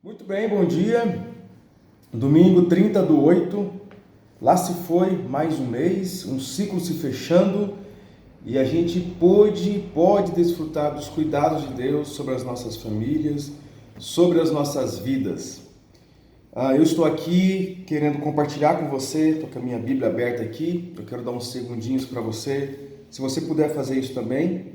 Muito bem, bom dia. Domingo 30/8, lá se foi mais um mês, um ciclo se fechando e a gente pode desfrutar dos cuidados de Deus sobre as nossas famílias, sobre as nossas vidas. Eu estou aqui querendo compartilhar com você, estou com a minha Bíblia aberta aqui, eu quero dar uns segundinhos para você. Se você puder fazer isso também,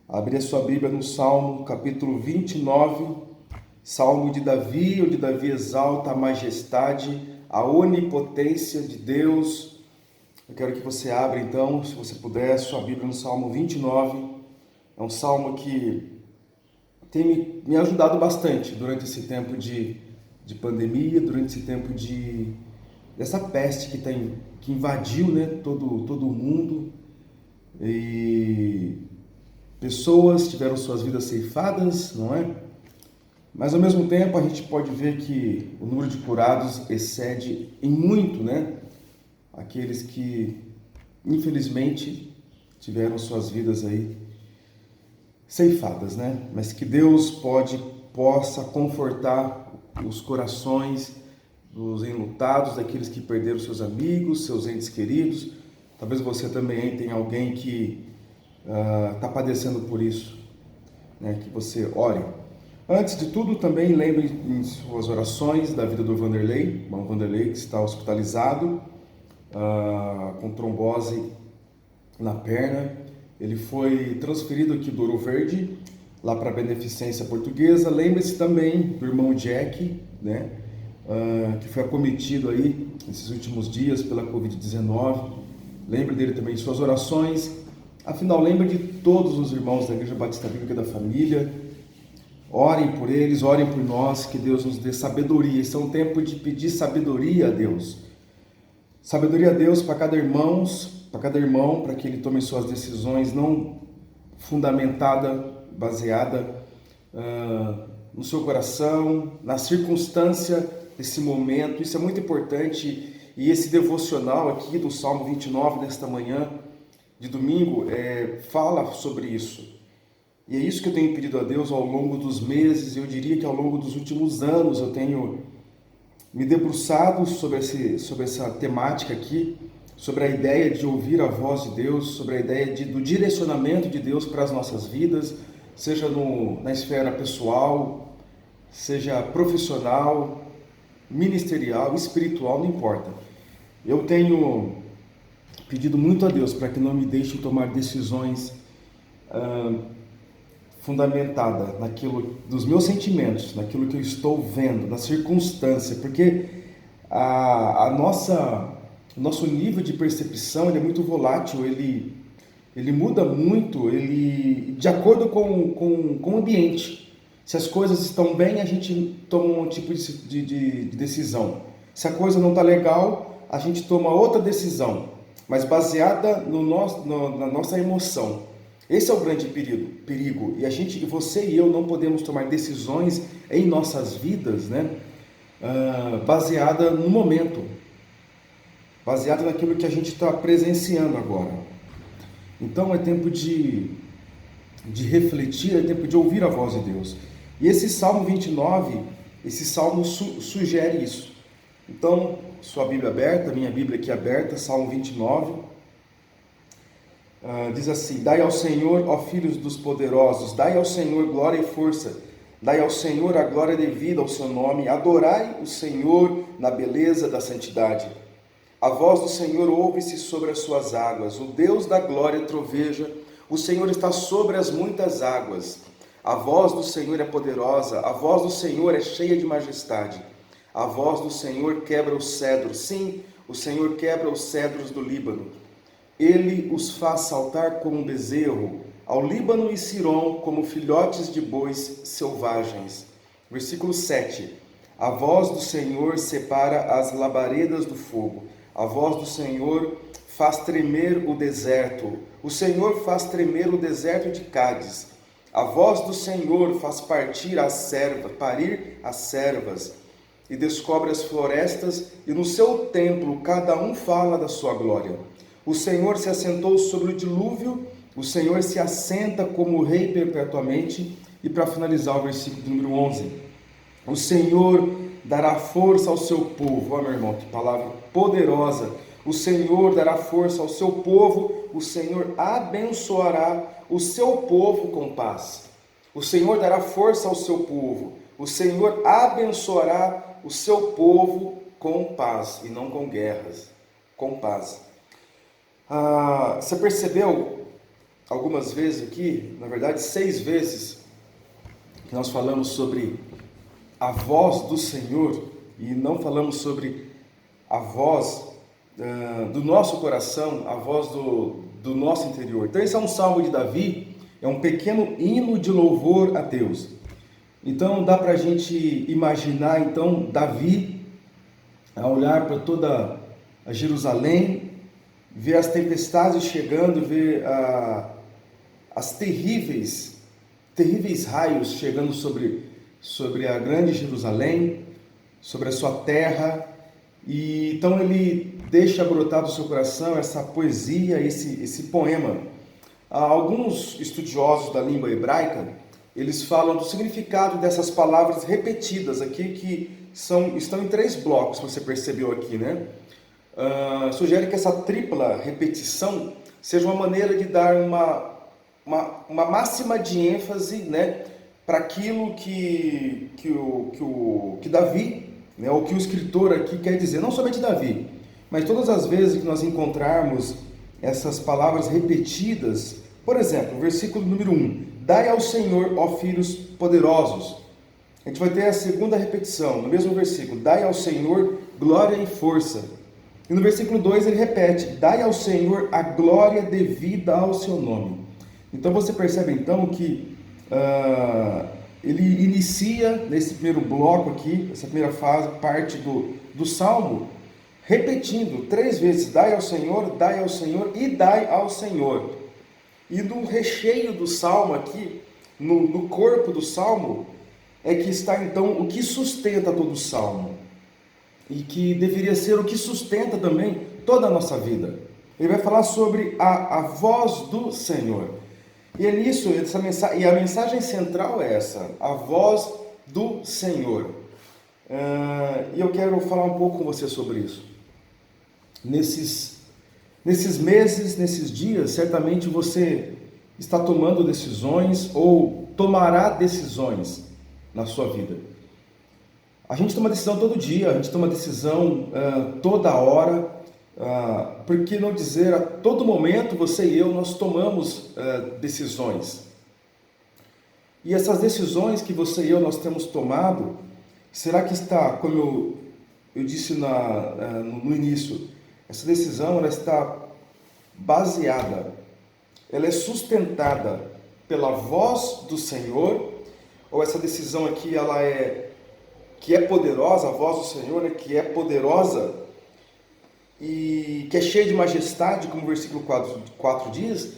abrir a sua Bíblia no Salmo, capítulo 29, Salmo de Davi, onde Davi exalta a majestade, a onipotência de Deus. Eu quero que você abra então, se você puder, sua Bíblia no Salmo 29. É um salmo que tem me ajudado bastante durante esse tempo de pandemia, durante esse tempo dessa peste que invadiu, né, todo o mundo. E pessoas tiveram suas vidas ceifadas, não é? Mas ao mesmo tempo a gente pode ver que o número de curados excede em muito, né, aqueles que infelizmente tiveram suas vidas aí ceifadas, né? Mas que Deus possa confortar os corações dos enlutados, daqueles que perderam seus amigos, seus entes queridos. Talvez você também tenha alguém que está padecendo por isso, né? Que você ore. Antes de tudo, também lembre em suas orações da vida do Vanderlei, irmão Vanderlei, que está hospitalizado com trombose na perna. Ele foi transferido aqui do Ouro Verde, lá para a Beneficência Portuguesa. Lembre-se também do irmão Jack, né, que foi acometido aí nesses últimos dias pela Covid-19. Lembre dele também em suas orações. Afinal, lembre de todos os irmãos da Igreja Batista Bíblica da Família. Orem por eles, orem por nós, que Deus nos dê sabedoria. Esse é um tempo de pedir sabedoria a Deus. Sabedoria a Deus para cada irmão, para que ele tome suas decisões não baseada no seu coração, na circunstância desse momento. Isso é muito importante. E esse devocional aqui do Salmo 29, desta manhã de domingo, fala sobre isso. E é isso que eu tenho pedido a Deus ao longo dos meses, eu diria que ao longo dos últimos anos eu tenho me debruçado sobre essa temática aqui, sobre a ideia de ouvir a voz de Deus, sobre a ideia do direcionamento de Deus para as nossas vidas, seja na esfera pessoal, seja profissional, ministerial, espiritual, não importa. Eu tenho pedido muito a Deus para que não me deixe tomar decisões fundamentada naquilo dos meus sentimentos, naquilo que eu estou vendo, na circunstância, porque o nosso nível de percepção ele é muito volátil, ele muda muito, de acordo com o ambiente. Se as coisas estão bem, a gente toma um tipo de decisão. Se a coisa não está legal, a gente toma outra decisão, mas baseada na nossa emoção. Esse é o grande perigo. E você e eu não podemos tomar decisões em nossas vidas, né, baseada no momento, baseada naquilo que a gente está presenciando agora. Então é tempo de refletir, é tempo de ouvir a voz de Deus. E esse Salmo 29, esse Salmo sugere isso. Então, sua Bíblia aberta, minha Bíblia aqui aberta, Salmo 29. Diz assim: dai ao Senhor, ó filhos dos poderosos, dai ao Senhor glória e força, dai ao Senhor a glória devida ao seu nome, adorai o Senhor na beleza da santidade. A voz do Senhor ouve-se sobre as suas águas, o Deus da glória troveja, o Senhor está sobre as muitas águas. A voz do Senhor é poderosa, a voz do Senhor é cheia de majestade. A voz do Senhor quebra os cedros, sim, o Senhor quebra os cedros do Líbano. Ele os faz saltar como um bezerro, ao Líbano e Sirom como filhotes de bois selvagens. Versículo 7. A voz do Senhor separa as labaredas do fogo. A voz do Senhor faz tremer o deserto. O Senhor faz tremer o deserto de Cádiz. A voz do Senhor faz parir as servas e descobre as florestas, e no seu templo cada um fala da sua glória. O Senhor se assentou sobre o dilúvio, o Senhor se assenta como rei perpetuamente. E para finalizar o versículo número 11. O Senhor dará força ao seu povo. Ó, meu irmão, que palavra poderosa. O Senhor dará força ao seu povo. O Senhor abençoará o seu povo com paz. O Senhor dará força ao seu povo. O Senhor abençoará o seu povo com paz, e não com guerras, com paz. Você percebeu algumas vezes aqui, na verdade 6 vezes, que nós falamos sobre a voz do Senhor e não falamos sobre a voz do nosso coração, a voz do nosso interior. Então esse é um salmo de Davi, é um pequeno hino de louvor a Deus. Então dá para a gente imaginar então Davi a olhar para toda a Jerusalém, ver as tempestades chegando, ver as terríveis raios chegando sobre a grande Jerusalém, sobre a sua terra, e então ele deixa brotar do seu coração essa poesia, esse poema. Alguns estudiosos da língua hebraica, eles falam do significado dessas palavras repetidas aqui, que estão em 3 blocos, você percebeu aqui, né? Sugere que essa tripla repetição seja uma maneira de dar uma máxima de ênfase, né, para aquilo que Davi, né, ou que o escritor aqui quer dizer, não somente Davi, mas todas as vezes que nós encontrarmos essas palavras repetidas. Por exemplo, versículo número 1, dai ao Senhor, ó filhos poderosos. A gente vai ter a segunda repetição, no mesmo versículo, dai ao Senhor glória e força. E no versículo 2 ele repete, dai ao Senhor a glória devida ao seu nome. Então você percebe então que ele inicia nesse primeiro bloco aqui, essa primeira fase, parte do Salmo, repetindo 3 vezes, dai ao Senhor e dai ao Senhor. E no recheio do Salmo aqui, no corpo do Salmo, é que está então o que sustenta todo o Salmo. E que deveria ser o que sustenta também toda a nossa vida. Ele vai falar sobre a voz do Senhor. E é nisso, e a mensagem central é essa, a voz do Senhor. E eu quero falar um pouco com você sobre isso. Nesses meses, nesses dias, certamente você está tomando decisões ou tomará decisões na sua vida. A gente toma decisão todo dia, a gente toma decisão toda hora, por que não dizer a todo momento, você e eu, nós tomamos decisões. E essas decisões que você e eu nós temos tomado, será que está, como eu disse no início, essa decisão ela está baseada, ela é sustentada pela voz do Senhor, ou essa decisão aqui ela que é poderosa, a voz do Senhor, né, que é poderosa e que é cheia de majestade, como o versículo 4 diz,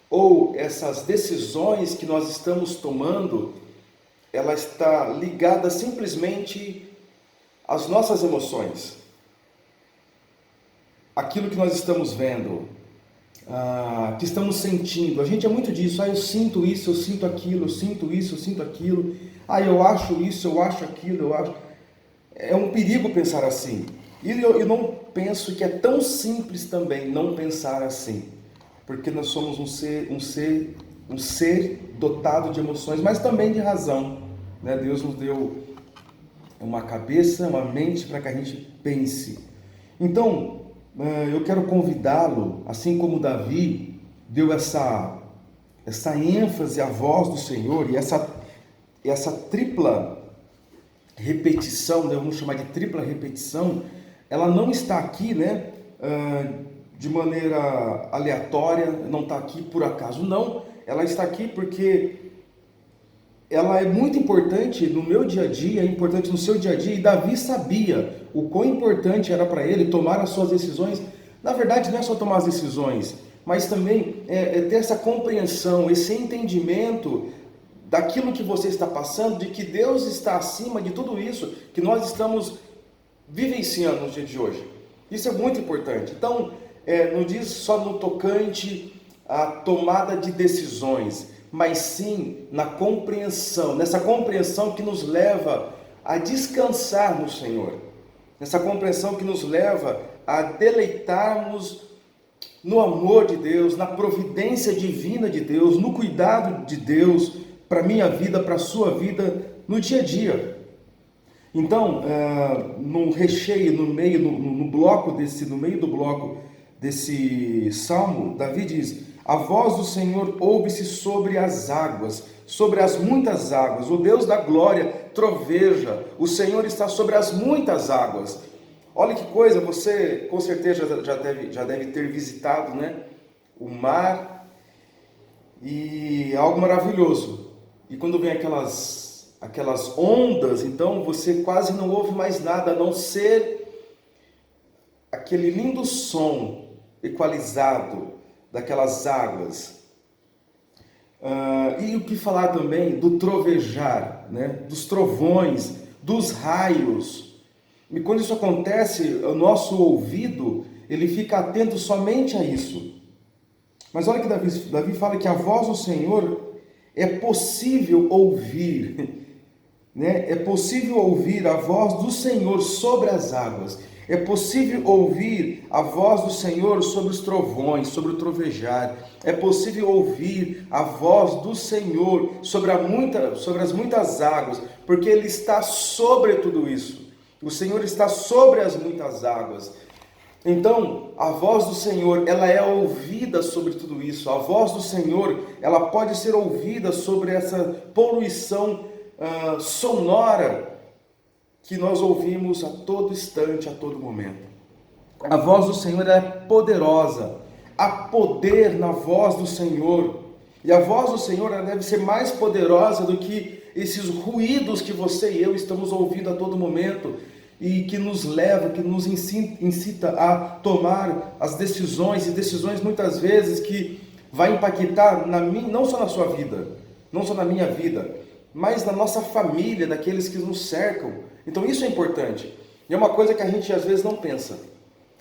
ou essas decisões que nós estamos tomando, ela está ligada simplesmente às nossas emoções, aquilo que nós estamos vendo, que estamos sentindo. A gente é muito disso, eu sinto isso, eu sinto aquilo, eu sinto isso, eu sinto aquilo, eu acho isso, eu acho aquilo, eu acho... É um perigo pensar assim. E eu não penso que é tão simples também não pensar assim, porque nós somos um ser dotado de emoções, mas também de razão, né? Deus nos deu uma cabeça, uma mente para que a gente pense. Então, eu quero convidá-lo, assim como Davi deu essa ênfase à voz do Senhor, e essa tripla repetição, né, vamos chamar de tripla repetição, ela não está aqui, né, de maneira aleatória, não está aqui por acaso, não, ela está aqui porque ela é muito importante no meu dia a dia, é importante no seu dia a dia, e Davi sabia o quão importante era para ele tomar as suas decisões. Na verdade, não é só tomar as decisões, mas também ter essa compreensão, esse entendimento daquilo que você está passando, de que Deus está acima de tudo isso que nós estamos vivenciando no dia de hoje. Isso é muito importante. Então, não diz só no tocante à tomada de decisões, mas sim na compreensão, nessa compreensão que nos leva a descansar no Senhor. Essa compreensão que nos leva a deleitarmos no amor de Deus, na providência divina de Deus, no cuidado de Deus para a minha vida, para a sua vida, no dia a dia. Então, no recheio, no meio do bloco desse salmo, Davi diz: a voz do Senhor ouve-se sobre as águas, sobre as muitas águas. O Deus da glória troveja, o Senhor está sobre as muitas águas. Olha que coisa, você com certeza já deve ter visitado, né, o mar, e é algo maravilhoso. E quando vem aquelas ondas, então você quase não ouve mais nada, a não ser aquele lindo som equalizado daquelas águas. E o que falar também do trovejar, né, dos trovões, dos raios. E quando isso acontece, o nosso ouvido, ele fica atento somente a isso. Mas olha que Davi fala que a voz do Senhor é possível ouvir, né? É possível ouvir a voz do Senhor sobre as águas. É possível ouvir a voz do Senhor sobre os trovões, sobre o trovejar. É possível ouvir a voz do Senhor sobre as muitas águas, porque Ele está sobre tudo isso. O Senhor está sobre as muitas águas. Então, a voz do Senhor, ela é ouvida sobre tudo isso. A voz do Senhor, ela pode ser ouvida sobre essa poluição sonora que nós ouvimos a todo instante, a todo momento. A voz do Senhor é poderosa. Há poder na voz do Senhor. E a voz do Senhor, ela deve ser mais poderosa do que esses ruídos que você e eu estamos ouvindo a todo momento, e que nos leva, que nos incita a tomar as decisões, e decisões muitas vezes que vai impactar não só na sua vida, não só na minha vida, mas na nossa família, daqueles que nos cercam. Então isso é importante. E é uma coisa que a gente às vezes não pensa.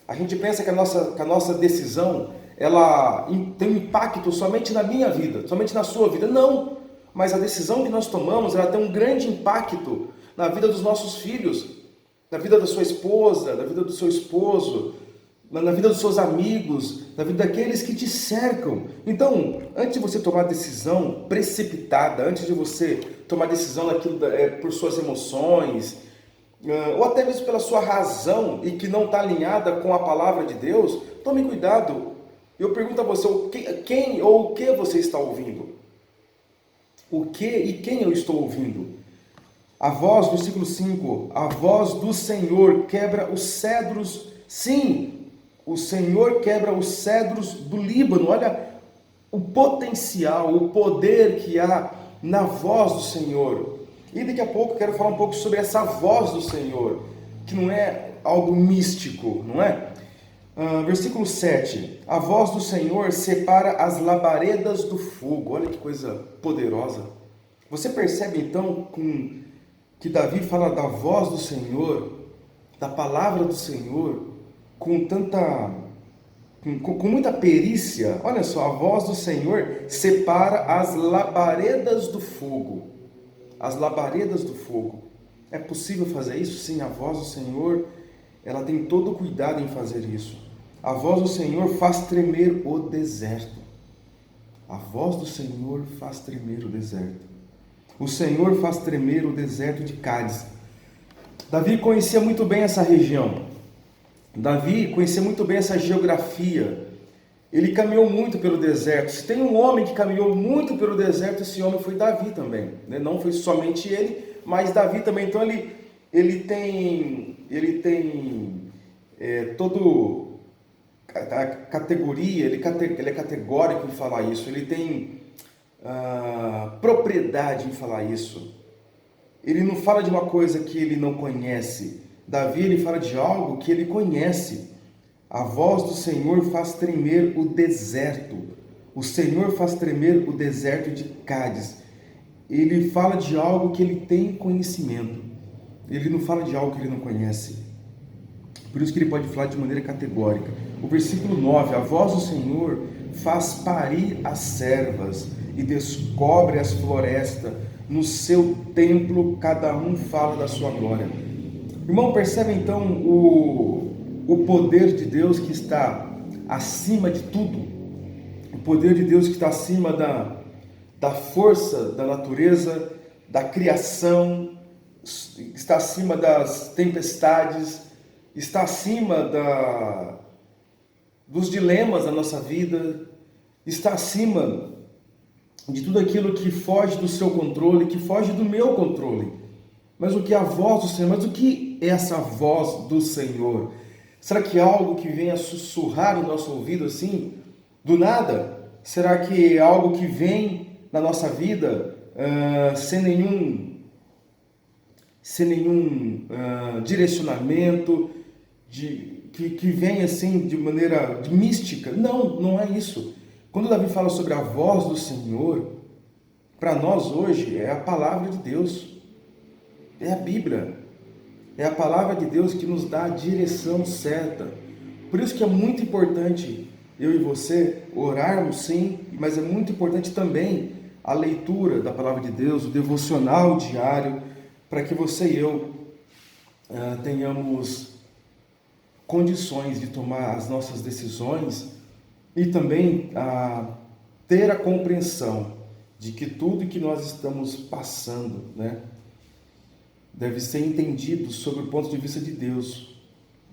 A gente pensa que a nossa decisão, ela tem um impacto somente na minha vida, somente na sua vida. Não! Mas a decisão que nós tomamos, ela tem um grande impacto na vida dos nossos filhos, na vida da sua esposa, na vida do seu esposo, na vida dos seus amigos, na vida daqueles que te cercam. Então, antes de você tomar decisão precipitada, antes de você tomar decisão por suas emoções, ou até mesmo pela sua razão e que não está alinhada com a palavra de Deus, tome cuidado. Eu pergunto a você, quem ou o que você está ouvindo? O que e quem eu estou ouvindo? A voz, versículo 5, a voz do Senhor quebra os cedros. Sim, o Senhor quebra os cedros do Líbano. Olha o potencial, o poder que há na voz do Senhor. E daqui a pouco eu quero falar um pouco sobre essa voz do Senhor, que não é algo místico, não é? Versículo 7, a voz do Senhor separa as labaredas do fogo. Olha que coisa poderosa. Você percebe então que Davi fala da voz do Senhor, da palavra do Senhor, com muita perícia. Olha só, a voz do Senhor separa as labaredas do fogo. As labaredas do fogo. É possível fazer isso? Sim, a voz do Senhor, ela tem todo o cuidado em fazer isso. A voz do Senhor faz tremer o deserto. A voz do Senhor faz tremer o deserto. O Senhor faz tremer o deserto de Cádiz. Davi conhecia muito bem essa região. Davi conhecia muito bem essa geografia. Ele caminhou muito pelo deserto. Se tem um homem que caminhou muito pelo deserto, esse homem foi Davi também, né? Não foi somente ele, mas Davi também. Então ele tem todo a categoria, ele é categórico em falar isso. Ele tem propriedade em falar isso. Ele não fala de uma coisa que ele não conhece. Davi, ele fala de algo que ele conhece. A voz do Senhor faz tremer o deserto. O Senhor faz tremer o deserto de Cádiz. Ele fala de algo que ele tem conhecimento. Ele não fala de algo que ele não conhece. Por isso que ele pode falar de maneira categórica. O versículo 9, a voz do Senhor faz parir as servas e descobre as florestas. no seu templo cada um fala da sua glória. Irmão, percebe então o poder de Deus que está acima de tudo, o poder de Deus que está acima da força da natureza, da criação, está acima das tempestades, está acima dos dilemas da nossa vida, está acima de tudo aquilo que foge do seu controle, que foge do meu controle. Mas o que é a voz do Senhor? Mas o que é essa voz do Senhor? Será que é algo que vem a sussurrar no nosso ouvido assim, do nada? Será que é algo que vem na nossa vida sem nenhum direcionamento, que vem assim de maneira mística? Não, não é isso. Quando Davi fala sobre a voz do Senhor, para nós hoje é a palavra de Deus, é a Bíblia, é a palavra de Deus que nos dá a direção certa. Por isso que é muito importante eu e você orarmos, sim, mas é muito importante também a leitura da palavra de Deus, o devocional diário, para que você e eu tenhamos condições de tomar as nossas decisões e também ter a compreensão de que tudo que nós estamos passando, né, deve ser entendido sob o ponto de vista de Deus,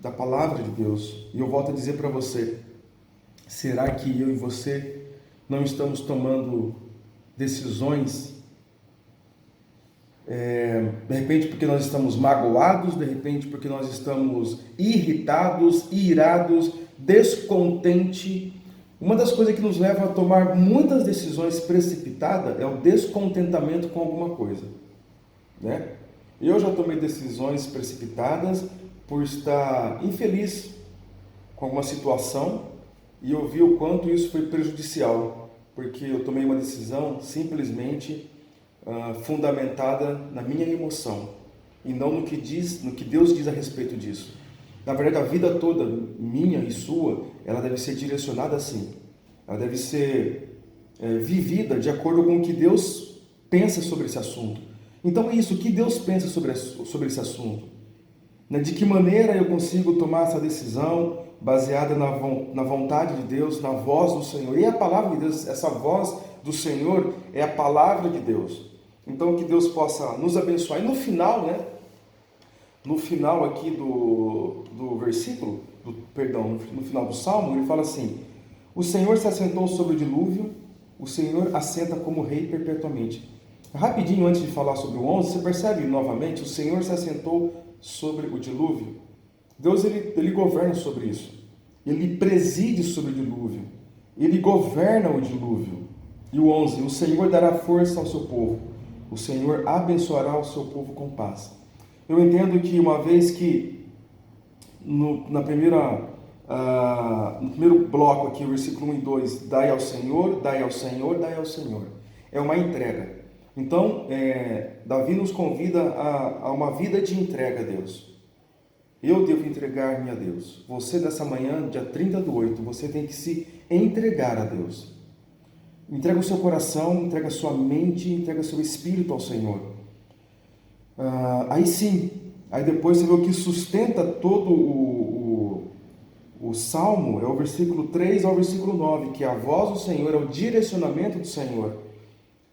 da palavra de Deus. E eu volto a dizer para você, será que eu e você não estamos tomando decisões, de repente porque nós estamos magoados, de repente porque nós estamos irritados, irados, descontentes? Uma das coisas que nos leva a tomar muitas decisões precipitadas é o descontentamento com alguma coisa, né? Eu já tomei decisões precipitadas por estar infeliz com alguma situação e eu vi o quanto isso foi prejudicial, porque eu tomei uma decisão simplesmente fundamentada na minha emoção e não no que Deus diz a respeito disso. Na verdade, a vida toda, minha e sua, ela deve ser direcionada assim. Ela deve ser vivida de acordo com o que Deus pensa sobre esse assunto. Então é isso, o que Deus pensa sobre esse assunto. De que maneira eu consigo tomar essa decisão baseada na vontade de Deus, na voz do Senhor. E a palavra de Deus, essa voz do Senhor é a palavra de Deus. Então que Deus possa nos abençoar. E no final, né? No final aqui do versículo, no final do Salmo, ele fala assim: o Senhor se assentou sobre o dilúvio, o Senhor assenta como rei perpetuamente. Rapidinho, antes de falar sobre o 11, você percebe novamente, o Senhor se assentou sobre o dilúvio. Deus, ele governa sobre isso. Ele preside sobre o dilúvio. Ele governa o dilúvio. E o 11, o Senhor dará força ao seu povo. O Senhor abençoará o seu povo com paz. Eu entendo que uma vez que no primeiro bloco aqui, o versículo 1 e 2, dai ao Senhor, dai ao Senhor, dai ao Senhor. É uma entrega. Então, Davi nos convida a uma vida de entrega a Deus. Eu devo entregar-me a Deus. Você, nessa manhã, dia 30/8, você tem que se entregar a Deus. Entrega o seu coração, entrega a sua mente, entrega o seu espírito ao Senhor. Aí sim, aí depois você vê o que sustenta todo o Salmo, é o versículo 3 ao versículo 9, que a voz do Senhor é o direcionamento do Senhor,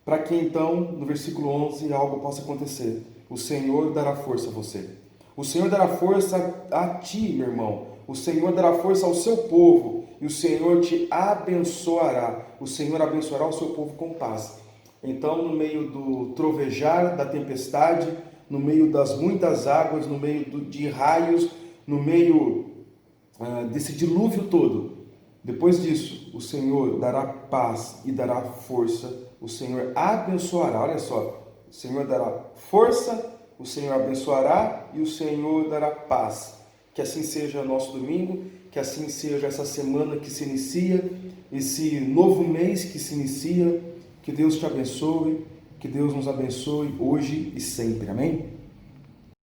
para que então, no versículo 11, algo possa acontecer. O Senhor dará força a você. O Senhor dará força a ti, meu irmão. O Senhor dará força ao seu povo. E o Senhor te abençoará. O Senhor abençoará o seu povo com paz. Então, no meio do trovejar, da tempestade, no meio das muitas águas, no meio de raios, no meio desse dilúvio todo, depois disso, o Senhor dará paz e dará força. O Senhor abençoará, olha só, o Senhor dará força, o Senhor abençoará e o Senhor dará paz. Que assim seja nosso domingo, que assim seja essa semana que se inicia, esse novo mês que se inicia. Que Deus te abençoe, que Deus nos abençoe hoje e sempre, amém?